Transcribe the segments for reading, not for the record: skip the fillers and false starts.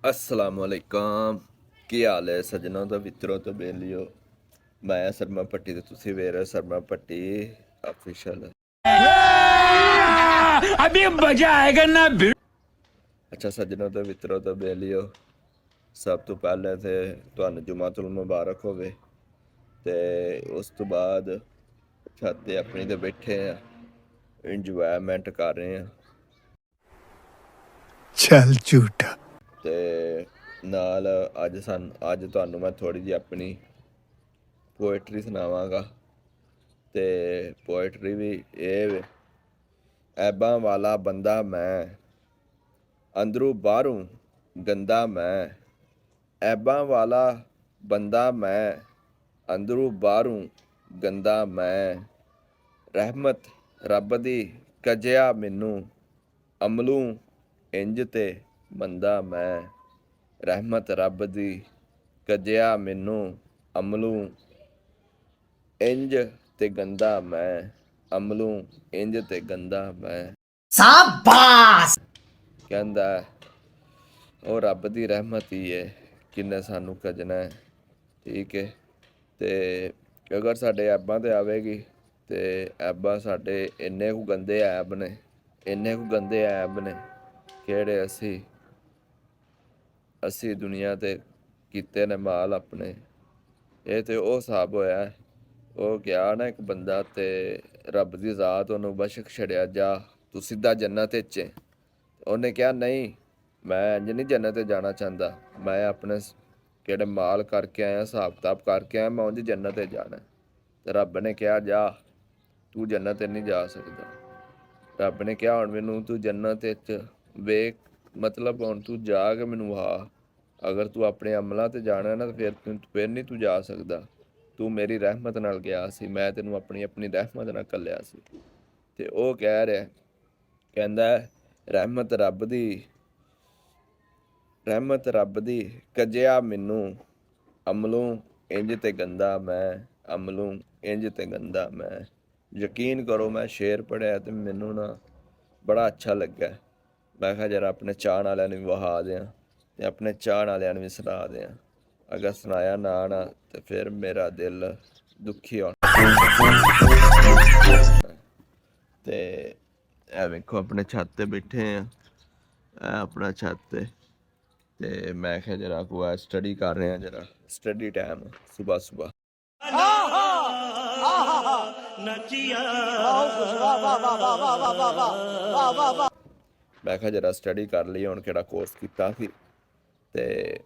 अस्सलामुअलैकुम की हाल है सजनों तो मित्रों तो बेलियो। मैं शर्मा भट्टी तो तुसी वेख रहे हो शर्मा भट्टी ऑफिशियल। अभी मजा आएगा ना। अच्छा सजनों तो मित्रों तो बेलियो, सब तो पहले थे तुहानू जुमातुल मुबारक होवे ते उस तो बाद छत ते अपनी ते बैठे हैं, इंजॉयमेंट कर रहे हैं चल झूठा। ते नाल अज तुहानू मैं थोड़ी जी अपनी पोएट्री सुनावांगा। ते पोएट्री भी ये ऐबां वाला बंदा मैं, अंदरों बाहरों गंदा मैं। ऐबां वाला बंदा मैं, अंदरों बाहरों गंदा मैं। रहमत रब दी कजिया मैनू, अमलों इंज ते मंदा मैं। रहमत रब दी कजिया मैनू, अमलों इंज ते गंदा मैं। अमलों इंज ते गंदा मैं। शाबाश। कहंदा ਉਹ ਰੱਬ ਦੀ ਰਹਿਮਤ ਹੀ ਹੈ ਕਿੰਨੇ ਸਾਨੂੰ ਕਜਣਾ ਹੈ। ਠੀਕ ਹੈ, ਤੇ ਅਗਰ ਸਾਡੇ ਐਬਾਂ ਤੇ ਆਵੇਗੀ ਤੇ ਐਬਾਂ ਸਾਡੇ ਇੰਨੇ ਕੁ ਗੰਦੇ ਐਬ ਨੇ, ਇੰਨੇ ਕੁ ਗੰਦੇ ਐਬ ਨੇ ਕਿਹੜੇ ਅਸੀਂ ਦੁਨੀਆ ਤੇ ਕੀਤੇ ਨੇ ਮਾਲ ਆਪਣੇ। ਇਹ ਤੇ ਉਹ ਹਿਸਾਬ ਹੋਇਆ। ਉਹ ਗਿਆ ਨਾ ਇੱਕ ਬੰਦਾ ਤੇ ਰੱਬ ਦੀ ਜ਼ਾਤ ਉਹਨੂੰ ਬਸ਼ਕ ਛੜਿਆ, ਜਾ ਤੂੰ ਸਿੱਧਾ ਜੰਨਤ ਵਿੱਚ ਹੈ। ਉਹਨੇ ਕਿਹਾ ਨਹੀਂ, ਮੈਂ ਇੰਜ ਨਹੀਂ ਜੰਨਤ ਤੇ ਜਾਣਾ ਚਾਹੁੰਦਾ, ਮੈਂ ਆਪਣੇ ਕਿਹੜੇ ਮਾਲ ਕਰਕੇ ਆਇਆ, ਹਿਸਾਬ ਕਿਤਾਬ ਕਰਕੇ ਆਇਆ, ਮੈਂ ਉਂਝ ਜੰਨਤ ਤੇ ਜਾਣਾ। ਤੇ ਰੱਬ ਨੇ ਕਿਹਾ ਜਾ ਤੂੰ ਜੰਨਤ ਤੇ ਨਹੀਂ ਜਾ ਸਕਦਾ। ਰੱਬ ਨੇ ਕਿਹਾ ਹੁਣ ਮੈਨੂੰ ਤੂੰ ਜੰਨਤ ਵਿੱਚ ਵੇਖ, ਮਤਲਬ ਹੁਣ ਤੂੰ ਜਾ ਕੇ ਮੈਨੂੰ ਵਿਖਾ। ਅਗਰ ਤੂੰ ਆਪਣੇ ਅਮਲਾਂ ਤੇ ਜਾਣਾ ਨਾ ਫਿਰ ਨਹੀਂ ਤੂੰ ਜਾ ਸਕਦਾ। ਤੂੰ ਮੇਰੀ ਰਹਿਮਤ ਨਾਲ ਗਿਆ ਸੀ, ਮੈਂ ਤੈਨੂੰ ਆਪਣੀ ਰਹਿਮਤ ਨਾਲ ਘੱਲਿਆ ਸੀ। ਤੇ ਉਹ ਕਹਿ ਰਿਹਾ, ਕਹਿੰਦਾ ਰਹਿਮਤ ਰੱਬ ਦੀ ਕਜਿਆ ਮੈਨੂੰ, ਅਮਲੋਂ ਇੰਜ ਤੇ ਗੰਦਾ ਮੈਂ। ਅਮਲੋਂ ਇੰਜ ਤੇ ਗੰਦਾ ਮੈਂ। ਯਕੀਨ ਕਰੋ ਮੈਂ ਸ਼ੇਰ ਪੜ੍ਹਿਆ ਤੇ ਮੈਨੂੰ ਨਾ ਬੜਾ ਅੱਛਾ ਲੱਗਾ। ਮੈਂ ਕਿਹਾ ਜਰਾ ਆਪਣੇ ਚਾਹਣ ਵਾਲਿਆਂ ਨੂੰ ਵੀ ਵਹਾ ਦਿਆਂ ਤੇ ਆਪਣੇ ਚਾਹਣ ਵਾਲਿਆਂ ਨੂੰ ਵੀ ਸੁਣਾ ਦਿਆਂ। ਅਗਰ ਸੁਣਾਇਆ ਨਾ ਤੇ ਫਿਰ ਮੇਰਾ ਦਿਲ ਦੁਖੀ ਹੋਣਾ। ਤੇ ਇਹ ਵੇਖੋ ਆਪਣੇ ਛੱਤ ਤੇ ਬੈਠੇ ਆ, ਇਹ ਆਪਣਾ ਛੱਤ ਤੇ ਮੈਂ ਕਿਹਾ ਜਰਾ ਕੋ ਸਟੱਡੀ ਕਰ ਰਹੇ ਆ, ਜਰਾ ਸਟੱਡੀ ਟਾਈਮ ਸੁਬਹ ਸੁਬਹ। ਮੈਂ ਕਿਹਾ ਜਰਾ ਸਟੱਡੀ ਕਰ ਲਈ, ਹੁਣ ਕਿਹੜਾ ਕੋਰਸ ਕੀਤਾ ਸੀ ਤੇ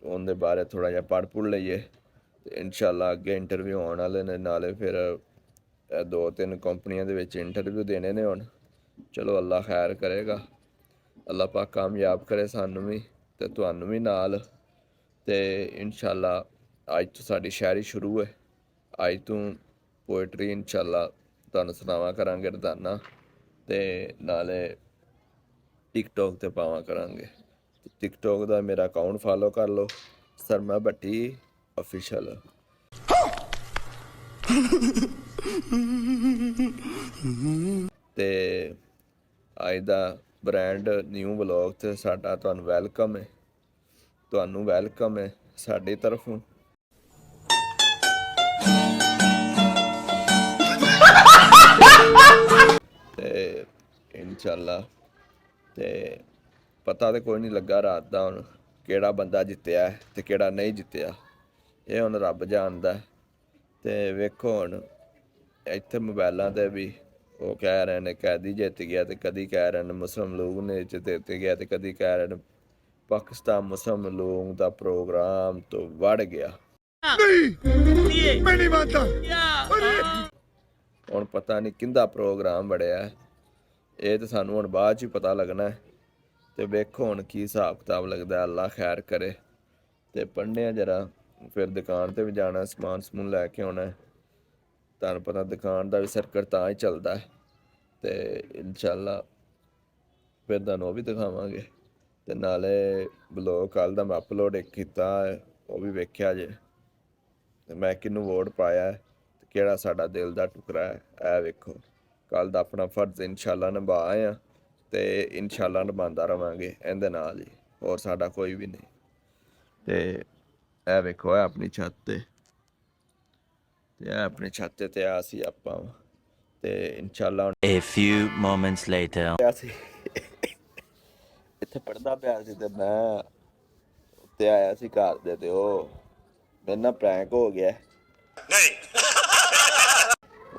ਉਹਦੇ ਬਾਰੇ ਥੋੜਾ ਜਿਹਾ ਪੜ੍ਹ ਲਈਏ ਤੇ ਇਨਸ਼ਾਅੱਲਾ ਅੱਗੇ ਇੰਟਰਵਿਊ ਆਉਣ ਵਾਲੇ ਨੇ। ਨਾਲੇ ਫਿਰ 2-3 ਕੰਪਨੀਆਂ ਦੇ ਵਿੱਚ ਇੰਟਰਵਿਊ ਦੇਣੇ ਨੇ ਹੁਣ। ਚਲੋ ਅੱਲਾ ਖੈਰ ਕਰੇਗਾ, ਅੱਲਾ ਪਾਕ ਕਾਮਯਾਬ ਕਰੇ ਸਾਨੂੰ ਵੀ ਤੇ ਤੁਹਾਨੂੰ ਵੀ ਨਾਲ। ਤੇ ਇਨਸ਼ਾਅੱਲਾ ਅੱਜ ਤੋਂ ਸਾਡੀ ਸ਼ਾਇਰੀ ਸ਼ੁਰੂ ਹੈ। ਅੱਜ ਤੋਂ ਪੋਇਟਰੀ ਇਨਸ਼ਾਅੱਲਾ ਤੁਹਾਨੂੰ ਸੁਣਾਵਾਂ ਕਰਾਂਗੇ ਰੋਜ਼ਾਨਾ, ਤੇ ਨਾਲੇ ਟਿਕਟੋਕ ਤੇ ਪਾਵਾਂ ਕਰਾਂਗੇ। ਟਿਕਟੋਕ ਦਾ ਮੇਰਾ ਅਕਾਊਂਟ ਫਾਲੋ ਕਰ ਲਓ, ਸਰਮਾ ਭੱਟੀ ऑफिशियल। ਤੇ ਅੱਜ ਦਾ ਬ੍ਰਾਂਡ ਨਿਊ ਵਲੌਗ ਤੇ ਸਾਡਾ ਤੁਹਾਨੂੰ ਵੈਲਕਮ ਹੈ ਸਾਡੀ ਤਰਫੋਂ। ਤੇ ਇਨਸ਼ਾਅੱਲਾ ਤੇ ਪਤਾ ਤੇ ਕੋਈ ਨਹੀਂ ਲੱਗਾ ਰਾਤ ਦਾ ਹੁਣ ਕਿਹੜਾ ਬੰਦਾ ਜਿੱਤਿਆ ਤੇ ਕਿਹੜਾ ਨਹੀਂ ਜਿੱਤਿਆ, ਇਹ ਹੁਣ ਰੱਬ ਜਾਣਦਾ। ਤੇ ਵੇਖੋ ਹੁਣ ਇੱਥੇ ਮੋਬਾਈਲਾਂ ਤੇ ਵੀ ਉਹ ਕਹਿ ਰਹੇ ਨੇ ਕੈਦੀ ਜਿੱਤ ਗਿਆ, ਤੇ ਕਦੀ ਕਹਿ ਰਹੇ ਨੇ ਮੁਸਲਿਮ ਲੀਗ ਨੇ ਜਿੱਤ ਗਿਆ, ਤੇ ਕਦੀ ਕਹਿ ਰਹੇ ਨੇ ਪਾਕਿਸਤਾਨ ਮੁਸਲਿਮ ਲੀਗ ਦਾ ਪ੍ਰੋਗਰਾਮ ਤੋਂ ਵੜ ਗਿਆ। ਹੁਣ ਪਤਾ ਨਹੀਂ ਕਿਹਦਾ ਪ੍ਰੋਗਰਾਮ ਵੜਿਆ, ਇਹ ਤਾਂ ਸਾਨੂੰ ਹੁਣ ਬਾਅਦ 'ਚ ਹੀ ਪਤਾ ਲੱਗਣਾ। ਤੇ ਵੇਖੋ ਹੁਣ ਕੀ ਹਿਸਾਬ ਕਿਤਾਬ ਲੱਗਦਾ, ਅੱਲਾ ਖੈਰ ਕਰੇ। ਤੇ ਪੜ੍ਹਨੇ ਆ ਜਰਾ, ਫਿਰ ਦੁਕਾਨ ਤੇ ਵੀ ਜਾਣਾ, ਸਮਾਨ ਲੈ ਕੇ ਆਉਣਾ। ਤੁਹਾਨੂੰ ਪਤਾ ਦੁਕਾਨ ਦਾ ਵੀ ਸਰਕਟ ਤਾਂ ਹੀ ਚੱਲਦਾ। ਤੇ ਇਨਸ਼ਾਅੱਲਾ ਫਿਰ ਤੁਹਾਨੂੰ ਉਹ ਵੀ ਦਿਖਾਵਾਂਗੇ। ਤੇ ਨਾਲੇ ਬਲੌਗ ਕੱਲ੍ਹ ਦਾ ਮੈਂ ਅਪਲੋਡ ਕੀਤਾ, ਉਹ ਵੀ ਵੇਖਿਆ ਜੇ। ਤੇ ਮੈਂ ਕਿਹਨੂੰ ਵੋਟ ਪਾਇਆ ਤੇ ਕਿਹੜਾ ਸਾਡਾ ਦਿਲ ਦਾ ਟੁਕੜਾ ਹੈ, ਇਹ ਵੇਖੋ। ਕੱਲ੍ਹ ਦਾ ਆਪਣਾ ਫਰਜ਼ ਇਨਸ਼ਾਅੱਲਾ ਨਿਭਾ ਆਏ ਹਾਂ ਤੇ ਇਨਸ਼ਾਅੱਲਾ ਨਿਭਾਉਂਦਾ ਰਵਾਂਗੇ ਇਹਦੇ ਨਾਲ ਹੀ। ਹੋਰ ਸਾਡਾ ਕੋਈ ਵੀ ਨਹੀਂ। ਤੇ ਇਹ ਵੇਖੋ ਇਹ ਆਪਣੀ ਛੱਤ ਤੇ ਇਹ ਆਪਣੀ ਛੱਤ ਤੇ ਆ ਸੀ ਆਪਾਂ। ਤੇ ਇਨਸ਼ਾਅੱਲਾ A few moments later. ਅਸੀਂ ਇੱਥੇ ਪੜ੍ਹਦਾ ਪਿਆ ਸੀ ਤੇ ਮੈਂ ਉੱਤੇ ਆਇਆ ਸੀ ਘਰ ਦੇ ਤੇ ਉਹ ਮੇਰੇ ਨਾਲ ਪ੍ਰੈਂਕ ਹੋ ਗਿਆ। ਨਹੀਂ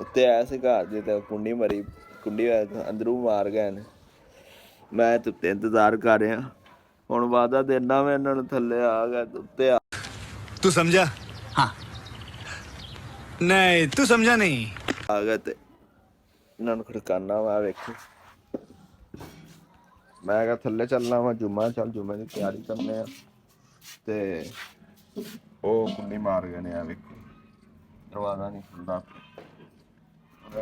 ਉੱਤੇ ਆਇਆ ਸੀ ਘਰ ਦੇ ਤੇ ਕੁੰਡੀ ਮਰੀ, ਕੁੰਡੀ ਅੰਦਰੋਂ ਮਾਰ ਗਏ ਨੇ। ਮੈਂ ਤੇ ਉੱਤੇ ਇੰਤਜ਼ਾਰ ਕਰ ਰਿਹਾ, ਹੁਣ ਵਾਦਾ ਦੇਣਾ ਮੈਂ ਇਹਨਾਂ ਨੂੰ ਥੱਲੇ ਆ ਗਿਆ ਉੱਤੇ ਆ। तू समझा? हाँ। नहीं तू समझा नहीं। ਆ ਗਿਆ ਤੇ ਇਹਨਾਂ ਨੂੰ ਖੜਕਾਨਾ ਵਾ। ਵੇਖੋ ਮੈਂ ਕਿਹਾ ਥੱਲੇ ਚੱਲਣਾ ਵਾ ਜੁਮਾ, ਚੱਲ ਜੁਮੇ ਦੀ ਤਿਆਰੀ ਕਰਨੇ ਆ ਤੇ ਉਹ ਕੁੰਡੀ ਮਾਰ ਗਏ ਨੇ। ਆ ਵੇਖੋ ਦਰਵਾਜ਼ਾ ਨਹੀਂ ਖੁੱਲਦਾ,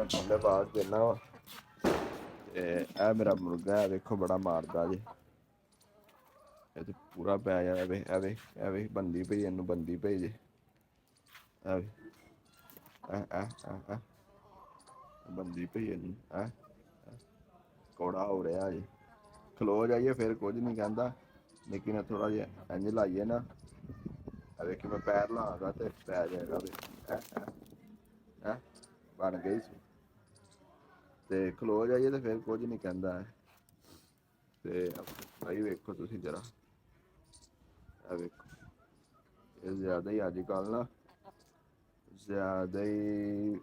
ਥੱਲੇ ਬਾਹਰ ਦੇਣਾ ਵਾ। ਤੇ ਇਹ ਮੇਰਾ ਮੁਰਗਾ ਵੇਖੋ ਬੜਾ ਮਾਰਦਾ ਜੇ, ਇਹ ਤੇ ਪੂਰਾ ਪੈ ਜਾਣਾ। ਵੇ ਐਵੇਂ ਐਵੇਂ ਬੰਦੀ ਪਈ, ਇਹਨੂੰ ਬੰਦੀ ਪਈ ਜੇ ਐਵੇਂ ਬੰਦੀ ਪਈ ਇਹਨੂੰ। ਕੌੜਾ ਹੋ ਰਿਹਾ ਜੀ। ਖਲੋ ਜਾਈਏ ਫਿਰ ਕੁਝ ਨਹੀਂ ਕਹਿੰਦਾ, ਲੇਕਿਨ ਥੋੜਾ ਜਿਹਾ ਇੰਝ ਲਾਈਏ ਨਾ, ਅਵੇ ਕਿ ਮੈਂ ਪੈਰ ਲਾਂਗਾ ਤੇ ਪੈ ਜਾਏਗਾ। ਬਣ ਗਈ ਸੀ। ਤੇ ਖਲੋ ਜਾਈਏ ਤੇ ਫਿਰ ਕੁਝ ਨਹੀਂ ਕਹਿੰਦਾ ਹੈ। ਤੇ ਭਾਈ ਵੇਖੋ ਤੁਸੀਂ ਜਰਾ, ਇਹ ਵੇਖੋ ਇਹ ਜ਼ਿਆਦਾ ਹੀ ਅੱਜ ਕੱਲ੍ਹ ਨਾ ਜ਼ਿਆਦਾ ਹੀ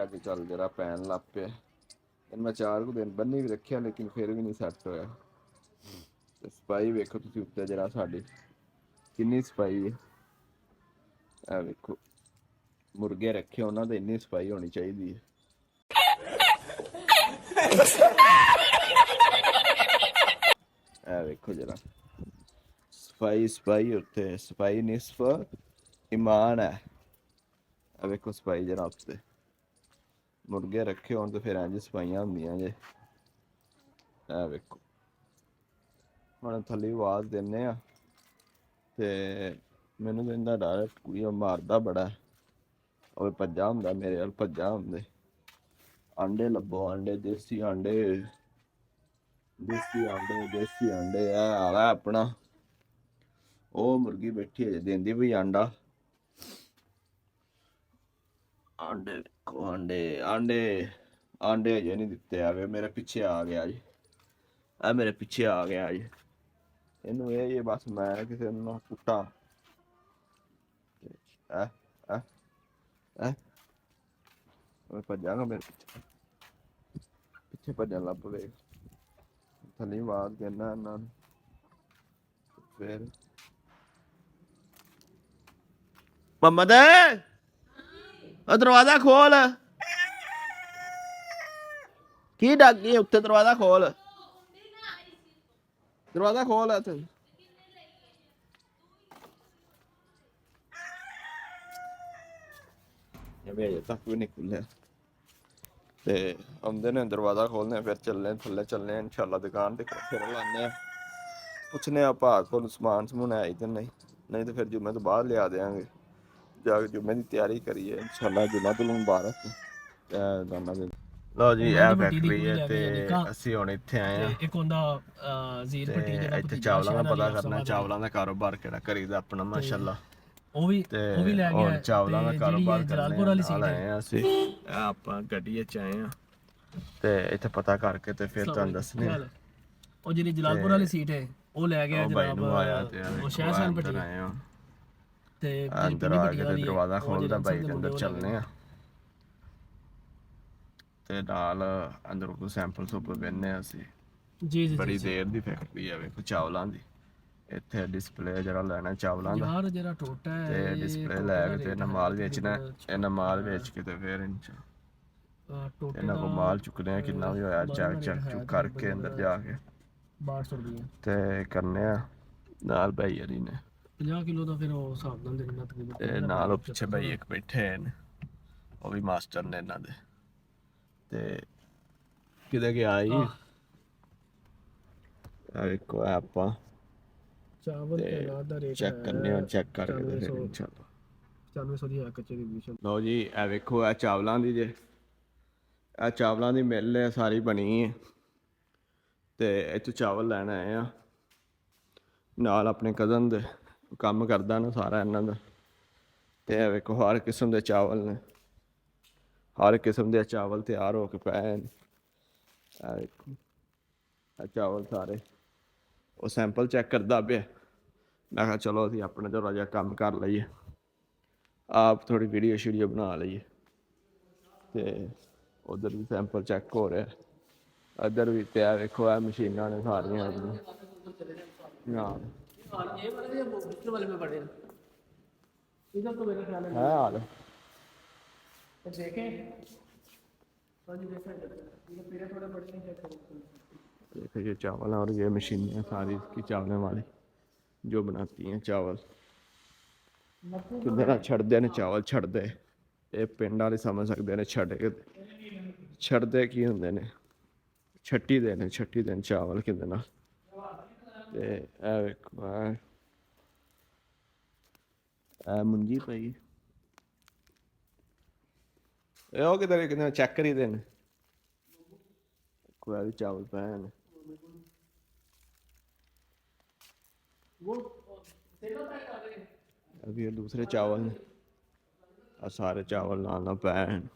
ਅੱਜ ਕੱਲ੍ਹ ਜਰਾ ਪੈਣ ਲੱਗ ਪਿਆ। ਇਹਨੂੰ ਮੈਂ 4 ਕੁ ਦਿਨ ਬੰਨੀ ਵੀ ਰੱਖਿਆ, ਲੇਕਿਨ ਫਿਰ ਵੀ ਨਹੀਂ ਸੈੱਟ ਹੋਇਆ। ਤੇ ਸਫਾਈ ਵੇਖੋ ਤੁਸੀਂ ਉੱਤੇ ਜਰਾ ਸਾਡੀ ਕਿੰਨੀ ਸਫਾਈ ਹੈ। ਇਹ ਵੇਖੋ ਮੁਰਗੇ ਰੱਖੇ ਉਹਨਾਂ ਤੇ ਇੰਨੀ ਸਫਾਈ ਹੋਣੀ ਚਾਹੀਦੀ ਹੈ। ਇਹ ਵੇਖੋ ਜਰਾ ਸਫਾਈ ਉੱਤੇ, ਸਫਾਈ ਨਿਸਫ ਈਮਾਨ ਹੈ। ਇਹ ਵੇਖੋ ਸਫਾਈ ਜਰਾ ਉੱਤੇ, ਮੁਰਗੇ ਰੱਖੇ ਹੋਣ ਤੇ ਫਿਰ ਇੰਝ ਸਫਾਈਆਂ ਹੁੰਦੀਆਂ ਜੇ। ਇਹ ਵੇਖੋ ਹੁਣ ਥੱਲੇ ਆਵਾਜ਼ ਦਿੰਦੇ ਆ ਤੇ ਮੈਨੂੰ ਤਾਂ ਇਹਦਾ ਡਰ, ਕੁੜੀ ਮਾਰਦਾ ਬੜਾ। ਉਹ ਭੱਜਾ ਹੁੰਦਾ ਮੇਰੇ ਵੱਲ, ਭੱਜਾ ਹੁੰਦੇ। ਆਂਡੇ ਲੱਭੋ, ਆਂਡੇ ਦੇਸੀ ਆਂਡੇ, ਦੇਸੀ ਆਂਡੇ, ਦੇਸੀ ਆਂਡੇ। ਇਹ ਆਲਾ ਆਪਣਾ ਉਹ ਮੁਰਗੀ ਬੈਠੀ ਹੈ ਦਿੰਦੀ ਵੀ ਆਂਡਾ। ਆਂਡੇ ਵੇਖੋ, ਆਂਡੇ ਆਂਡੇ ਆਂਡੇ ਅਜੇ ਨਹੀਂ ਦਿੱਤੇ। ਆਵੇ ਮੇਰੇ ਪਿੱਛੇ ਆ ਗਿਆ ਜੀ, ਆ ਮੇਰੇ ਪਿੱਛੇ ਆ ਗਿਆ ਜੀ। ਇਹਨੂੰ ਇਹ ਬਸ ਮੈਂ ਕਿਸੇ ਨੂੰ ਕੁੱਟਾਂ। ਭੱਜਾਂਗਾ ਮੇਰੇ ਪਿੱਛੇ ਭੱਜਣ ਲੱਗ ਪਵੇ। ਥੱਲੇ ਆਵਾਜ਼ ਦੇਣਾ ਇਹਨਾਂ ਨੂੰ ਫਿਰ ਮੁਹੰਮਦ ਉਹ ਦਰਵਾਜ਼ਾ ਖੋਲ। ਕੀ ਡੱਕ ਗਈ ਉੱਤੇ? ਦਰਵਾਜ਼ਾ ਖੋਲ, ਦਰਵਾਜ਼ਾ ਖੋਲ। ਇੱਥੇ ਅਜੇ ਤੱਕ ਵੀ ਨਹੀਂ ਖੁੱਲਿਆ। ਤੇ ਆਉਂਦੇ ਨੇ ਦਰਵਾਜ਼ਾ ਖੋਲਦੇ, ਫਿਰ ਚੱਲਣੇ ਥੱਲੇ ਚੱਲਣੇ ਇਨਸ਼ਾਅੱਲਾ ਦੁਕਾਨ ਤੇ ਫਿਰ ਲਾਉਂਦੇ ਆ। ਪੁੱਛਨੇ ਆ ਭਾਅ ਕੋਲ ਸਮਾਨ ਸਮੂਨ ਹੈ ਤੇ ਨਹੀਂ ਤੇ ਫਿਰ ਜੁਮੇ ਤੋਂ ਬਾਅਦ ਲਿਆ ਦੇਵਾਂਗੇ। ਜਾ ਕੇ ਜੁਮੇ ਦੀ ਤਿਆਰੀ ਕਰੀਏ ਇਨਸ਼ਾਅੱਲਾ। ਜੁਮਾ ਤੋਂ ਮੁਬਾਰਕ। ਲਓ ਜੀ ਇਹ ਫੈਕਟਰੀ ਹੈ ਤੇ ਅਸੀਂ ਹੁਣ ਇੱਥੇ ਆਏ ਆ। ਇੱਕ ਹੁੰਦਾ ਜ਼ੀਰ ਭੱਟੀ ਜਿਹੜਾ ਇੱਥੇ ਚਾਵਲਾਂ ਦਾ ਪਤਾ ਕਰਨਾ, ਚਾਵਲਾਂ ਦਾ ਕਾਰੋਬਾਰ ਕਿਹੜਾ ਕਰੀਦਾ ਆਪਣਾ ਮਾਸ਼ਾਅੱਲਾ। ਉਹ ਵੀ ਲੈ ਗਿਆ। ਚਾਵਲਾਂ ਦਾ ਕਾਰੋਬਾਰ ਜਲਾਲਪੁਰ ਵਾਲੀ ਸੀਟ ਆਏ ਆ ਅਸੀਂ। ਆਪਾਂ ਗੱਡੀ 'ਚ ਆਏ ਆ ਤੇ ਇੱਥੇ ਪਤਾ ਕਰਕੇ ਤੇ ਫਿਰ ਤੁਹਾਨੂੰ ਦੱਸਨੇ ਆ। ਉਹ ਜਿਹੜੀ ਜਲਾਲਪੁਰ ਵਾਲੀ ਸੀਟ ਹੈ ਉਹ ਲੈ ਗਿਆ ਜਨਾਬ। ਉਹ ਸ਼ਹਿਰ ਭੱਟੀ ਆਏ ਆ ਤੇ ਅੰਦਰ ਆ ਕੇ ਤੇ ਦਰਵਾਜ਼ਾ ਖੋਲਦਾ ਬਾਈ ਦੇ ਅੰਦਰ ਚੱਲਨੇ ਆ ਤੇ ਨਾਲ ਅੰਦਰ ਕੋ ਸੈਂਪਲ ਸੁਪ ਲੈਣੇ ਆ ਅਸੀਂ। ਜੀ ਜੀ ਬੜੀ ਦੇਰ ਦੀ ਫੈਕਟਰੀ ਆ ਵੇਖੋ ਚਾਵਲਾਂ ਦੀ। ਇੱਥੇ ਡਿਸਪਲੇ ਜਿਹੜਾ ਲੈਣਾ ਚਾਵਲਾਂ ਦਾ ਯਾਰ ਜਿਹੜਾ ਟੋਟਾ ਹੈ ਤੇ ਡਿਸਪਲੇ ਲੈ ਕੇ ਤੇ ਇਹਨਾਂ ਮਾਲ ਵੇਚਣਾ। ਇਹਨਾਂ ਮਾਲ ਵੇਚ ਕੇ ਤੇ ਫਿਰ ਇਹਨਾਂ ਕੋ ਮਾਲ ਚੁੱਕਦੇ ਆ। ਕਿੰਨਾ ਵੀ ਹੋਇਆ ਚੈੱਕ ਕਰਕੇ ਅੰਦਰ ਜਾ ਕੇ 1200 ਰੁਪਏ ਤੇ ਕਰਨੇ ਆ। ਨਾਲ ਭਾਈ ਹਰੀ ਨੇ 50 ਕਿਲੋ ਦਾ ਫਿਰ ਉਹ ਹਿਸਾਬ ਨਾਲ ਦੇਣਾ ਤਕਰੀਬਨ। ਤੇ ਨਾਲ ਉਹ ਪਿੱਛੇ ਭਾਈ ਇੱਕ ਬੈਠੇ ਨੇ, ਉਹ ਵੀ ਮਾਸਟਰ ਨੇ ਇਹਨਾਂ ਦੇ। ਤੇ ਕਿਤੇ ਗਿਆ ਜੀ ਵੇਖੋ ਆਪਾਂ ਚਾਵਲ ਤੇ ਰਾਤ ਦਾ ਰੇਟ ਚੈੱਕ ਕਰਨੇ ਆ। ਚੈੱਕ ਕਰਕੇ ਤੇ ਫਿਰ ਇਨਸ਼ਾਅੱਲਾ 9500 ਦੀ ਹੈ ਕੱਚੇ ਦੀ ਐਡੀਸ਼ਨ। ਲਓ ਜੀ ਇਹ ਵੇਖੋ ਇਹ ਚਾਵਲਾਂ ਦੀ ਜੇ, ਇਹ ਚਾਵਲਾਂ ਦੀ ਮਿੱਲ ਹੈ ਸਾਰੀ ਬਣੀ ਹੈ ਤੇ ਇੱਥੋਂ ਚਾਵਲ ਲੈਣ ਆਏ ਆ ਨਾਲ ਆਪਣੇ ਕਜ਼ਨ ਦੇ, ਕੰਮ ਕਰਦਾ ਨਾ ਸਾਰਾ ਇਹਨਾਂ ਦਾ। ਤੇ ਇਹ ਵੇਖੋ ਹਰ ਕਿਸਮ ਦੇ ਚਾਵਲ ਨੇ, ਹਰ ਕਿਸਮ ਦੇ ਚਾਵਲ ਤਿਆਰ ਹੋ ਕੇ ਪਏ ਨੇ। ਇਹ ਵੇਖੋ ਇਹ ਚਾਵਲ ਸਾਰੇ, ਉਹ ਸੈਂਪਲ ਚੈੱਕ ਕਰਦਾ ਪਿਆ। ਮੈਂ ਕਿਹਾ ਚਲੋ ਅਸੀਂ ਆਪਣਾ ਥੋੜ੍ਹਾ ਜਿਹਾ ਕੰਮ ਕਰ ਲਈਏ, ਆਪ ਥੋੜ੍ਹੀ ਵੀਡੀਓ ਸ਼ੀਡੀਓ ਬਣਾ ਲਈਏ। ਤੇ ਉਧਰ ਵੀ ਸੈਂਪਲ ਚੈੱਕ ਹੋ ਰਿਹਾ, ਇੱਧਰ ਵੀ ਪਿਆ ਵੇਖੋ ਇਹ ਮਸ਼ੀਨਾਂ ਨੇ ਸਾਰੀਆਂ ਆਪਣੀਆਂ। ਹਾਂ है हाल देखो ये चावल और ये मशीन है सारी इसकी चावलों वाली जो बनाती हैं चावल। किधर छड़ते ने चावल छड़ते, ये पिंड वाले समझ सकते हैं। छड़ते की होंगे ने, छट्टी देने चावल कि मुंजी पई किधर चेक करी देने कोई चावल पाए ने। अभी ये दूसरे चावल ने, सारे चावल लाना पाए हैं।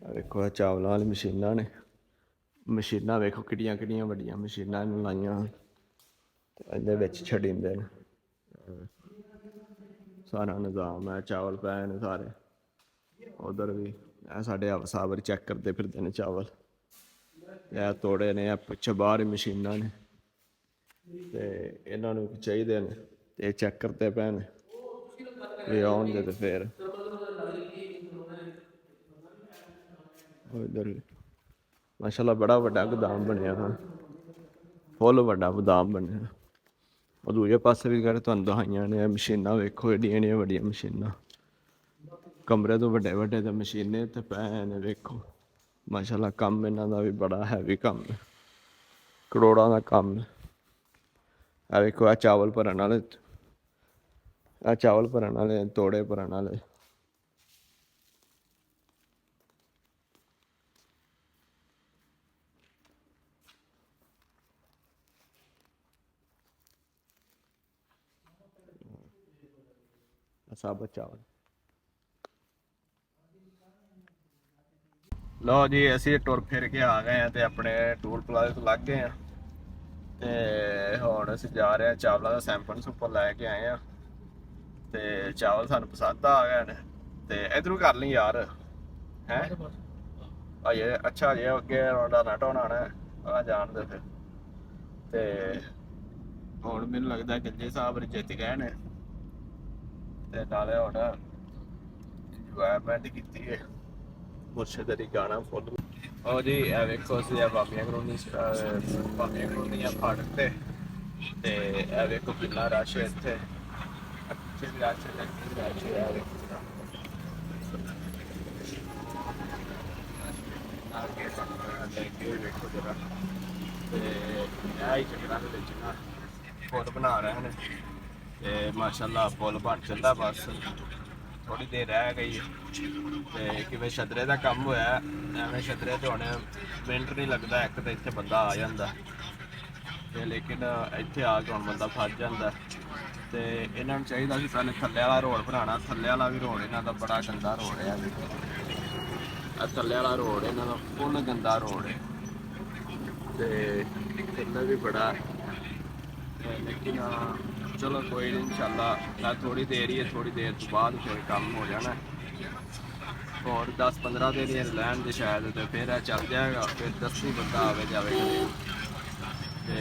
देखो चावलों वाली मशीनां ने, मशीनां वेखो किड्डियां किड्डियां वड्डियां मशीनां लाइयां इहदे विच छड़ींदे ने। सारा निज़ाम है, चावल पे ने सारे। उधर भी साढ़े साबर चेक करते फिरते ने चावल, यह तोड़े ने पिछे बाहर मशीनां ने ते इन्हां नूं चाहिए ने ते चेक करते पे ने भी आउणगे ते फिर। इधर भी माशाल्लाह बड़ा वड्डा गोदाम बनया था, फुल वड्डा गोदाम बनया। और दूजे पासे भी कर तुहानूं दिखाइयां ने मशीनां वेखो एड्डियां एड्डियां वड्डियां मशीनां, कमरे तो वड्डे वड्डे ते मशीनें ते पै ने वेखो। माशाल्लाह कम इन्हां दा भी बड़ा हैवी कम है, करोड़ां दा कम है। आ वेखो आ चावल भरन वाले, आ चावल भरन वाले तोड़े भरन वाले। साबत चावल लो जी, असी टुर फिर के आ गए हैं ते अपने टूल प्लाजे तो लग गए हैं ते हुण असी जा रहे हैं चावलों का सैंपल सुंपल लैके आए हैं ते चावल सानूं पसंद आ गए ने ते इधरों कर ली यार हैं अजे। अच्छा जे अगे नट होना ने आ जान दे फिर। ते हुण मैनूं लगदा गंजे साहब जित गए ने ते नाले हुण एनवायरनमेंट कीती है मुर्शदरी गाना फुल। और जी वेखो असीं बाबियां कलोनी फाटक ते वेखो किन्ना रश है इत्थे, पिछे भी रश है वेखो जरा। ते ही चक्करां दे विच ना पुल बना रहे हैं ते माशाल्लाह पुल बन चला, बस थोड़ी देर रह गई है। ते किवें छतरे का काम होया एवें छतरे तो हुण मिनट नहीं लगता, एक तो इत्थे बंदा आ जांदा ते लेकिन इत्थे आके हुण बंदा फस जांदा। ते इन्हां नूं चाहीदा सी पहले थल्ले वाला रोड बनाना, थल्ले वाला भी रोड इन्हां दा बड़ा गंदा रोड है। थल्ले वाला रोड इन्हां दा फुल गंदा रोड है ते थल्ले भी बड़ा, लेकिन चलो कोई नहीं, इंशाल्लाह थोड़ी देर ही है, थोड़ी देर तो बाद फिर काम हो जाना है। और 10-15 दिन ही लैन दे शायद तो फिर चल जाएगा, फिर 10 बंदा आवे जावे ते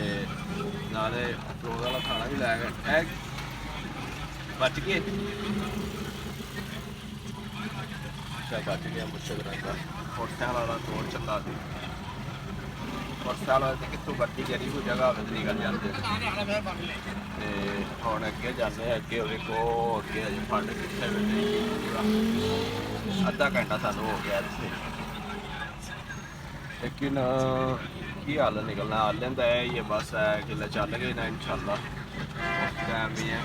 नाले रोड वाला खाना भी लै गए बच गए। अच्छा बच गया मुश्किल रहता मोटरसाइकिल वाला तोड़ चला सी, मोटरसाइकिल वाले कितों बची जरी कोई जगह निकल जाते हुण अगे जाने अगे वेखो अगे अजे फंड कितने अद्धा घंटा सानू हो गया इत्थे। लेकिन की हल निकलना, हल तो है ही है, बस है कि चल गए ना इंशाल्लाह टाइम ही है।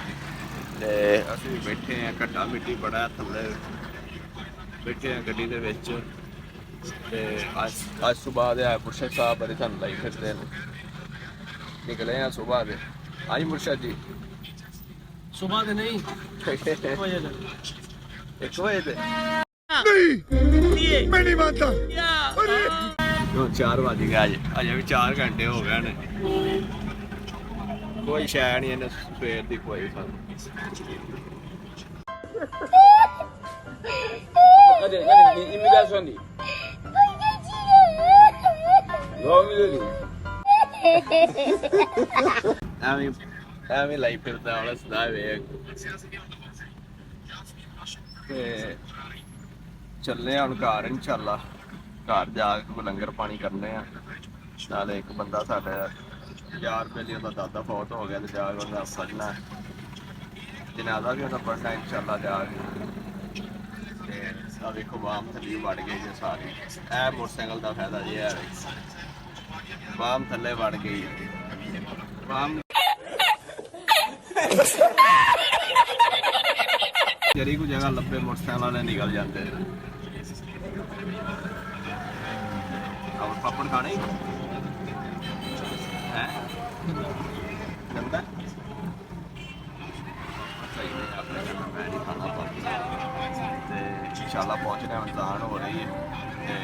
ते असीं भी बैठे हैं, घट्टा मिट्टी बड़ा थल्ले ਬੈਠੇ ਆ ਗੱਡੀ ਦੇ ਵਿੱਚ ਤੇ ਅੱਜ ਸੁਬਾਹ ਦੇ ਆਏ ਮੁਰਸ਼ਦ ਸਾਹਿਬ ਬੜੇ ਸਾਨੂੰ ਲਾਈ ਫਿਰਦੇ ਨੇ ਨਿਕਲੇ ਆ ਸੁਬਾਹ ਦੇ ਹਾਂਜੀ ਮੁਰਸ਼ਦ ਜੀ ਸੁਬਾਹ ਦੇ ਨਹੀਂ 1 ਵਜੇ ਦੇ 1 ਵਜੇ ਤੇ मैं नहीं मानता ਹੁਣ 4 ਵਜ ਗਏ ਅਜੇ ਵੀ 4 ਘੰਟੇ ਹੋ ਗਏ ਨੇ ਕੋਈ ਸ਼ੈ ਨਹੀਂ ਇਹਨੇ ਸਵੇਰ ਦੀ ਕੋਈ ਸਾਨੂੰ ਐਵੇਂ ਲਾਈ ਫਿਰਦਾ ਹੁਣ ਸਦਾ ਵੇਖ ਤੇ ਚੱਲੇ ਹੁਣ ਘਰ ਇਨਸ਼ਾਅੱਲਾ ਘਰ ਜਾ ਕੇ ਲੰਗਰ ਪਾਣੀ ਕਰਨੇ ਆ ਨਾਲੇ ਇੱਕ ਬੰਦਾ ਸਾਡਾ ਯਾਰ ਪਹਿਲੇ ਉਹਦਾ ਦਾਦਾ ਫੌਤ ਹੋ ਗਿਆ ਤੇ ਜਾ ਕੇ ਉਹਦਾ ਪੜ੍ਹਨਾ ਜਨਾਜ਼ਾ ਵੀ ਉਹਦਾ ਪੜ੍ਹਨਾ ਇਨਸ਼ਾਅੱਲਾ ਜਾ ਕੇ ਤੇ ਆ ਵੇਖੋ ਬਾਮ ਥੱਲੇ ਵੜ ਗਏ ਜੇ ਸਾਰੇ ਇਹ ਮੋਟਰਸਾਈਕਲ ਦਾ ਫਾਇਦਾ ਜੀ ਹੈ ਬਾਮ ਥੱਲੇ ਵੜ ਗਈ ਬਾਮ ਜਿਹੜੀ ਕੋਈ ਜਗ੍ਹਾ ਲੱਭੇ ਮੋਟਰਸਾਈਕਲ ਵਾਲੇ ਨਿਕਲ ਜਾਂਦੇ ਨੇ और पापड़ खाने हैं गंदा सही नहीं आपने मैं नहीं खाना पापड़ इंशाल्लाह पहुंचने में इंतजार हो रही है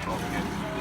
ओके